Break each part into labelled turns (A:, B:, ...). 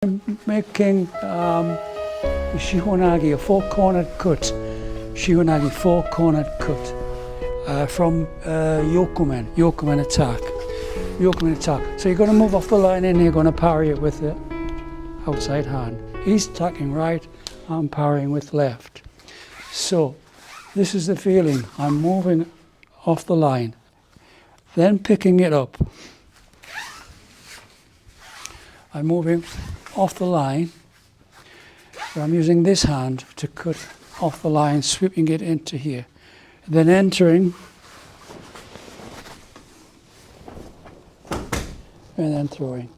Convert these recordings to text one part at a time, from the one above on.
A: I'm making shiho nage, a four-cornered cut, shiho nage four-cornered cut from yokumen attack. So you're going to move off the line and you're going to parry it with the outside hand. He's attacking right, I'm parrying with left. So this is the feeling, I'm moving off the line, then picking it up. I'm moving off the line, but I'm using this hand to cut off the line, sweeping it into here, then entering, and then throwing.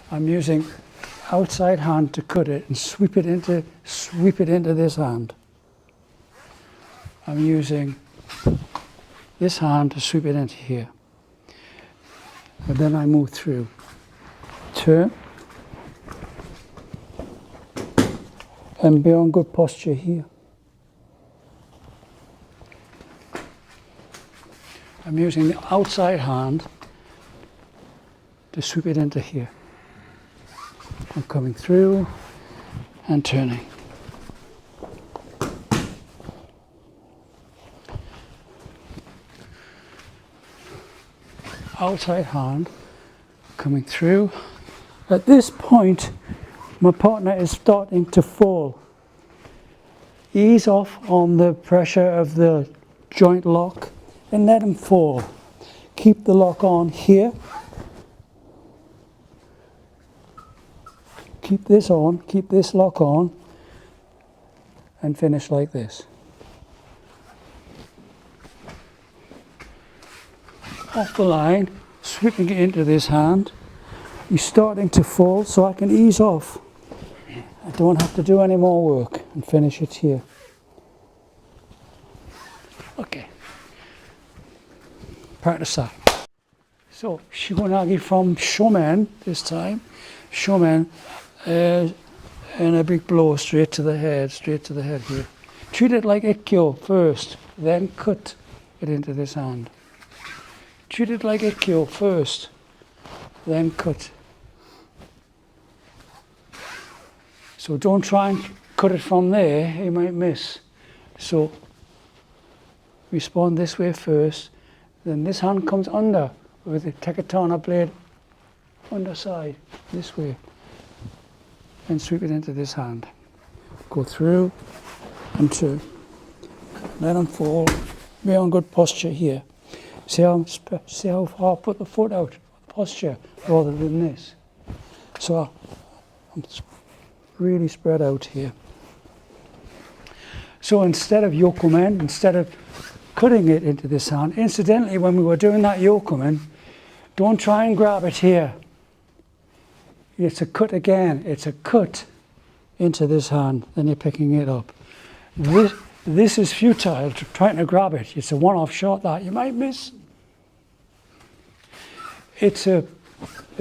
A: I'm using outside hand to cut it and sweep it into this hand. I'm using this hand to sweep it into here. And then I move through. Turn. And be on good posture here. I'm using the outside hand to sweep it into here. I'm coming through and turning. Outside hand coming through. At this point, my partner is starting to fall. Ease off on the pressure of the joint lock and let him fall. Keep the lock on here. Keep this on, keep this lock on, and finish like this. Off the line, sweeping it into this hand. He's starting to fall, so I can ease off. I don't have to do any more work and finish it here. Okay. Practice that. So, shiho nage from shomen this time. Shomen, and a big blow straight to the head here. Treat it like ikkyo first, then cut it into this hand. Treat it like ikkyo first, then cut. So don't try and cut it from there, you might miss. So respond this way first, then this hand comes under with the tekatana blade underside, this way, and sweep it into this hand. Go through and turn. Let them fall, be on good posture here. See how far I put the foot out, posture, rather than this. So I'm really spread out here. So instead of yokumen, instead of cutting it into this hand, incidentally, when we were doing that yokumen, don't try and grab it here. It's a cut again, it's a cut into this hand, then you're picking it up. This is futile, trying to grab it. It's a one-off shot that you might miss. It's a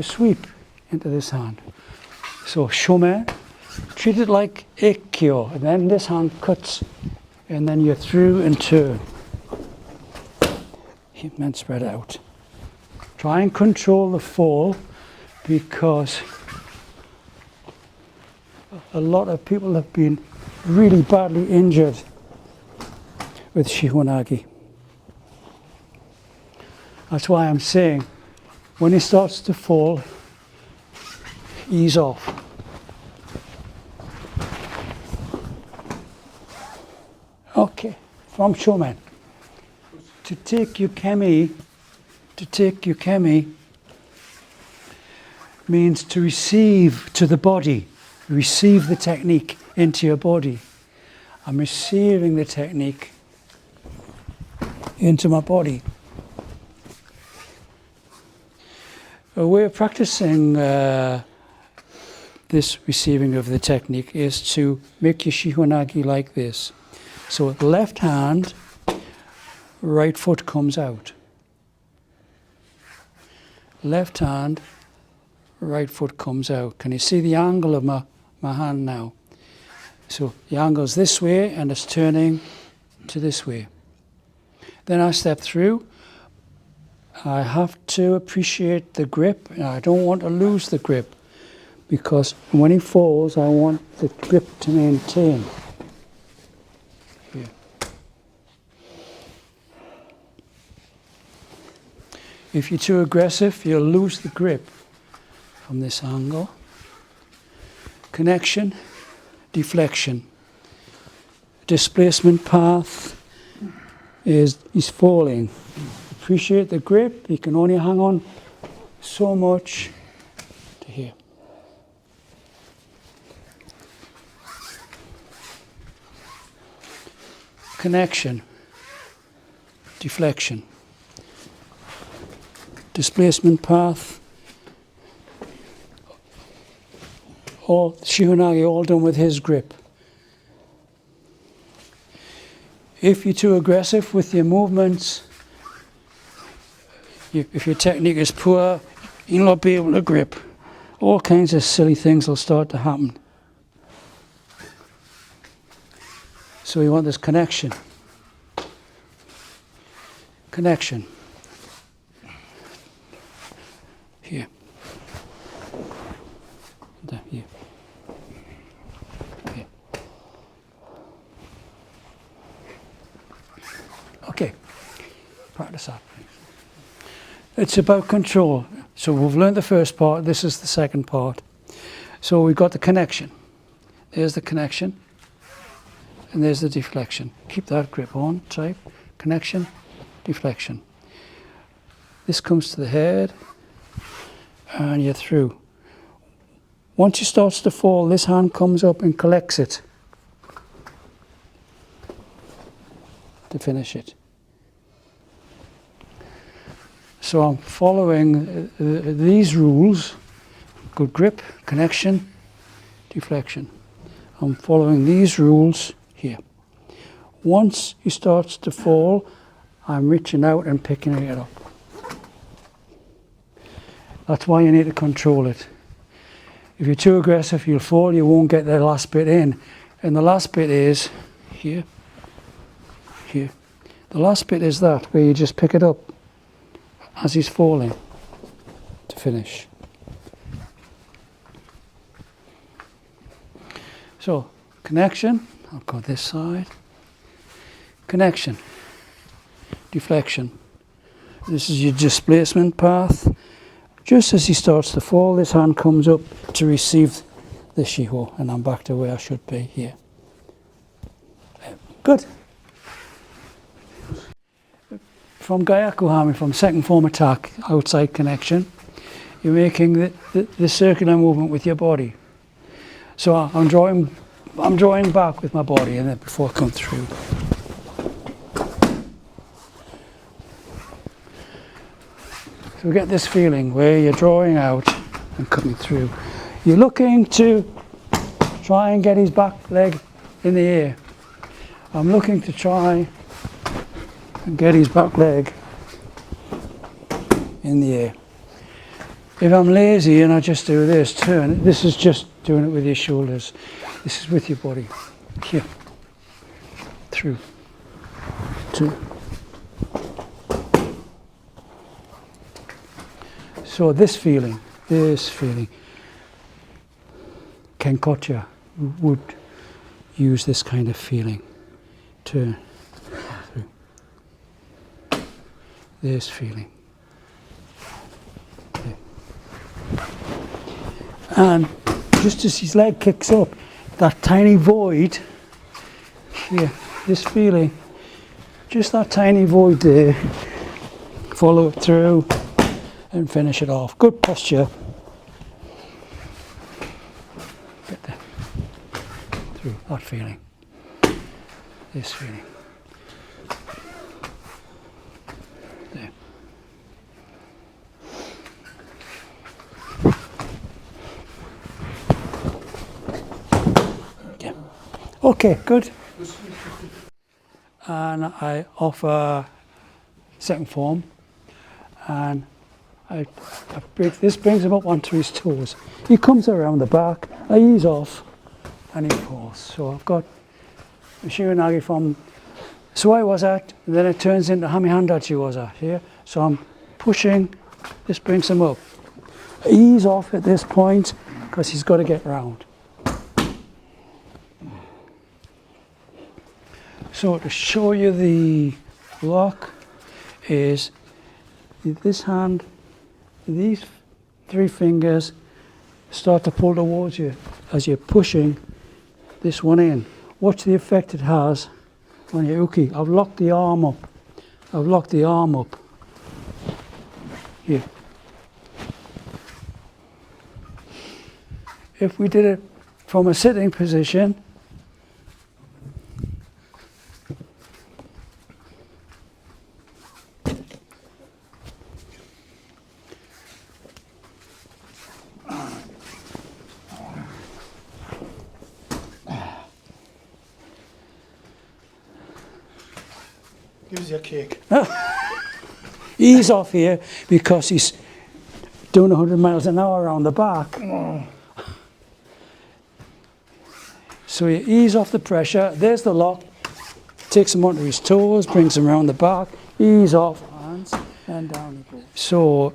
A: sweep into this hand. So shomen, treat it like ikkyo, and then this hand cuts, and then you're through and turn. And then spread out. Try and control the fall, because a lot of people have been really badly injured with shiho nage. That's why I'm saying, when he starts to fall, ease off. Okay, from shomen. To take yukemi means to receive to the body, receive the technique into your body. I'm receiving the technique into my body. A way of practicing this receiving of the technique is to make your shiho nage like this. So with left hand, right foot comes out. Left hand, right foot comes out. Can you see the angle of my hand now? So the angle's this way and it's turning to this way. Then I step through I have to appreciate the grip. I don't want to lose the grip, because when he falls, I want the grip to maintain. Here. If you're too aggressive, you'll lose the grip from this angle. Connection, deflection. Displacement path is he's falling. Appreciate the grip. He can only hang on so much to here. Connection, deflection, displacement path, all shiho nage, all done with his grip. If you're too aggressive with your movements, if your technique is poor, you'll not be able to grip. All kinds of silly things will start to happen. So you want this connection. Connection. Here. There, here. Here. Okay. Practice that. It's about control. So we've learned the first part, this is the second part. So we've got the connection. There's the connection. And there's the deflection. Keep that grip on, tight. Connection, deflection. This comes to the head, and you're through. Once it starts to fall, this hand comes up and collects it to finish it. So I'm following these rules. Good grip, connection, deflection. I'm following these rules here. Once he starts to fall, I'm reaching out and picking it up. That's why you need to control it. If you're too aggressive, you'll fall, you won't get the last bit in. And the last bit is here, here. The last bit is that, where you just pick it up as he's falling to finish. So, connection, I'll go this side. Connection, deflection. This is your displacement path. Just as he starts to fall, this hand comes up to receive the shiho, and I'm back to where I should be here. Good. From Gyakuhami, from second form attack, outside connection, you're making the circular movement with your body. So I'm drawing back with my body, and then before I come through. So we get this feeling where you're drawing out and coming through. You're looking to try and get his back leg in the air. I'm looking to try and get his back leg in the air. If I'm lazy and I just do this, turn, this is just doing it with your shoulders. This is with your body. Here. Through. Two. So this feeling, Kenkocha would use this kind of feeling. Turn. Through. This feeling. There. And just as his leg kicks up, that tiny void here, this feeling, just that tiny void there, follow it through and finish it off. Good posture. Get there. Through that feeling. This feeling. There. Yeah. Okay, good. And I offer second form, and this brings him up onto his toes. He comes around the back, I ease off, and he falls. So I've got a shiho nage from Suai was at, and then it turns into Hami Handachi was at here. So I'm pushing, this brings him up. Ease off at this point because he's got to get round. So to show you the lock is this hand, these 3 fingers start to pull towards you as you're pushing this one in. Watch the effect it has on your uke. I've locked the arm up. I've locked the arm up. Here. If we did it from a sitting position,
B: gives you a cake.
A: ease off here because he's doing 100 miles an hour around the back. So you ease off the pressure. There's the lock. Takes him onto his toes, brings him around the back. Ease off. Hands and down. So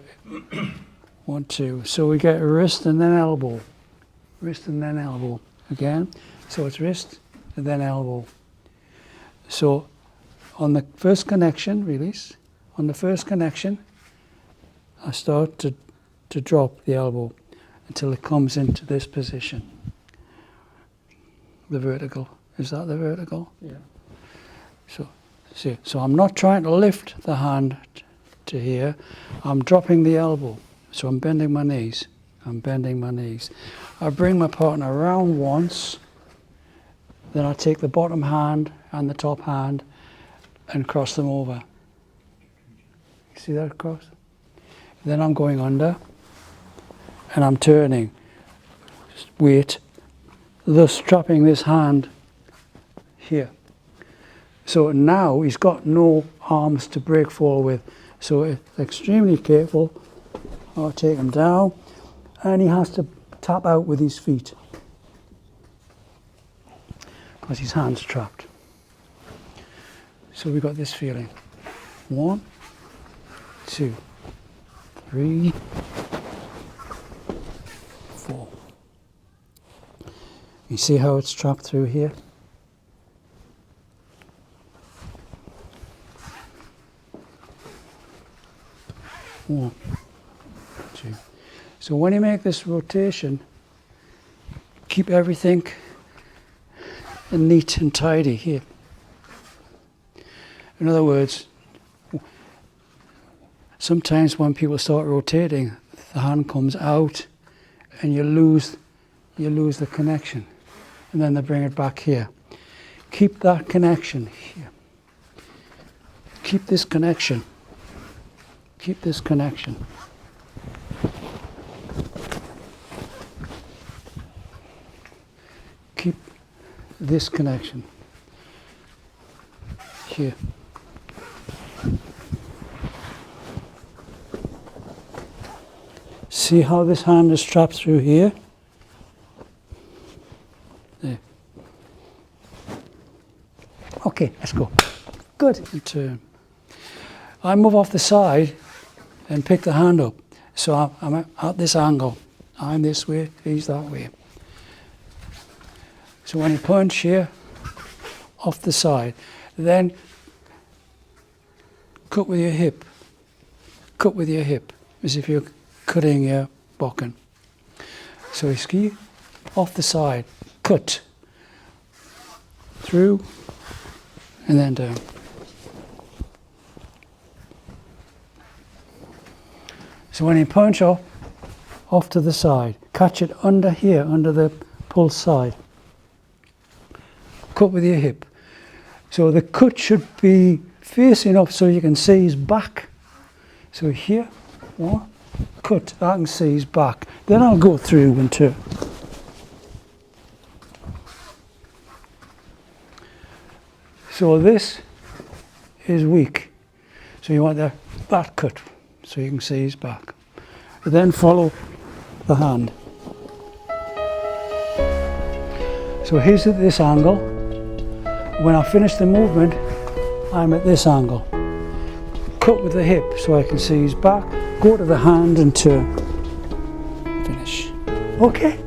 A: 1, 2. So we get wrist and then elbow. Wrist and then elbow. Again. So it's wrist and then elbow. So on the first connection, release. On the first connection, I start to drop the elbow until it comes into this position. The vertical. Is that the vertical?
B: Yeah.
A: So, see, so I'm not trying to lift the hand to here. I'm dropping the elbow. So I'm bending my knees. I'm bending my knees. I bring my partner around once. Then I take the bottom hand and the top hand and cross them over. See that cross? Then I'm going under and I'm turning. Weight. Thus trapping this hand here. So now he's got no arms to break fall with. So it's extremely careful. I'll take him down and he has to tap out with his feet because his hand's trapped. So we've got this feeling. 1, 2, 3, 4. You see how it's trapped through here? One, 2. So when you make this rotation, keep everything neat and tidy here. In other words, sometimes when people start rotating, the hand comes out and you lose the connection. And then they bring it back here. Keep that connection here. Keep this connection. Keep this connection. Keep this connection here. See how this hand is trapped through here? There. Okay, let's go. Good. And turn. I move off the side and pick the hand up. So I'm at this angle. I'm this way, he's that way. So when you punch here, off the side, then cut with your hip. Cut with your hip, as if you're cutting your bokken. So you ski off the side, cut, through, and then down. So when you punch off to the side, catch it under here, under the pulse side. Cut with your hip. So the cut should be facing up so you can see his back. So here, 1, cut, I can see his back. Then I'll go through and turn. So this is weak. So you want that cut so you can see his back. Then follow the hand. So he's at this angle. When I finish the movement, I'm at this angle. cut with the hip so I can see his back, go to the hand and turn. Finish. Okay?